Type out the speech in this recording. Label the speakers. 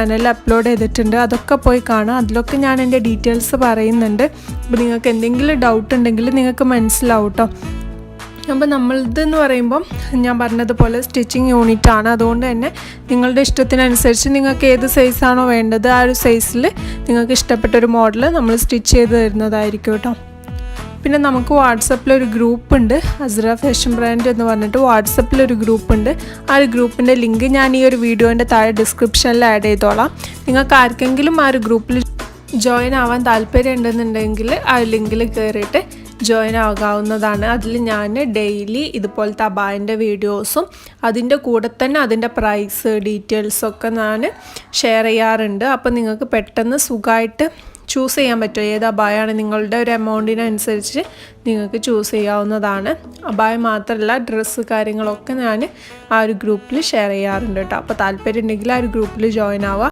Speaker 1: ചാനലിൽ അപ്ലോഡ് ചെയ്തിട്ടുണ്ട്. അതൊക്കെ പോയി കാണാം. അതിലൊക്കെ ഞാൻ എൻ്റെ ഡീറ്റെയിൽസ് പറയുന്നുണ്ട്. അപ്പോൾ നിങ്ങൾക്ക് എന്തെങ്കിലും ഡൗട്ട് ഉണ്ടെങ്കിൽ നിങ്ങൾക്ക് മനസ്സിലാവും കേട്ടോ. അപ്പോൾ നമ്മളിതെന്ന് പറയുമ്പം ഞാൻ പറഞ്ഞതുപോലെ സ്റ്റിച്ചിങ് യൂണിറ്റാണ്. അതുകൊണ്ട് തന്നെ നിങ്ങളുടെ ഇഷ്ടത്തിനനുസരിച്ച് നിങ്ങൾക്ക് ഏത് സൈസാണോ വേണ്ടത് ആ ഒരു സൈസിൽ നിങ്ങൾക്ക് ഇഷ്ടപ്പെട്ടൊരു മോഡൽ നമ്മൾ സ്റ്റിച്ച് ചെയ്ത് തരുന്നതായിരിക്കും കേട്ടോ. പിന്നെ നമുക്ക് വാട്സപ്പിലൊരു ഗ്രൂപ്പുണ്ട്, അസ്ര ഫാഷൻ ബ്രാൻഡ് എന്ന് പറഞ്ഞിട്ട് വാട്സപ്പിലൊരു ഗ്രൂപ്പുണ്ട്. ആ ഒരു ഗ്രൂപ്പിൻ്റെ ലിങ്ക് ഞാൻ ഈ ഒരു വീഡിയോൻ്റെ താഴെ ഡിസ്ക്രിപ്ഷനിൽ ആഡ് ചെയ്തോളാം. നിങ്ങൾക്ക് ആർക്കെങ്കിലും ആ ഒരു ഗ്രൂപ്പിൽ ജോയിൻ ആവാൻ താല്പര്യം ഉണ്ടെന്നുണ്ടെങ്കിൽ ആ ലിങ്കിൽ കയറിയിട്ട് ജോയിൻ ആകാവുന്നതാണ്. അതിൽ ഞാൻ ഡെയിലി ഇതുപോലത്തെ അബായൻ്റെ വീഡിയോസും അതിൻ്റെ കൂടെ തന്നെ അതിൻ്റെ പ്രൈസ് ഡീറ്റെയിൽസൊക്കെ ഞാൻ ഷെയർ ചെയ്യാറുണ്ട്. അപ്പോൾ നിങ്ങൾക്ക് പെട്ടെന്ന് സുഖമായിട്ട് ചൂസ് ചെയ്യാൻ പറ്റും ഏത് അബായാണ് നിങ്ങളുടെ ഒരു എമൗണ്ടിനനുസരിച്ച് നിങ്ങൾക്ക് ചൂസ് ചെയ്യാവുന്നതാണ്. അബായ മാത്രമല്ല ഡ്രസ്സ് കാര്യങ്ങളൊക്കെ ഞാൻ ആ ഒരു ഗ്രൂപ്പിൽ ഷെയർ ചെയ്യാറുണ്ട് കേട്ടോ. അപ്പോൾ താല്പര്യം ഉണ്ടെങ്കിൽ ആ ഒരു ഗ്രൂപ്പിൽ ജോയിൻ ആവുക.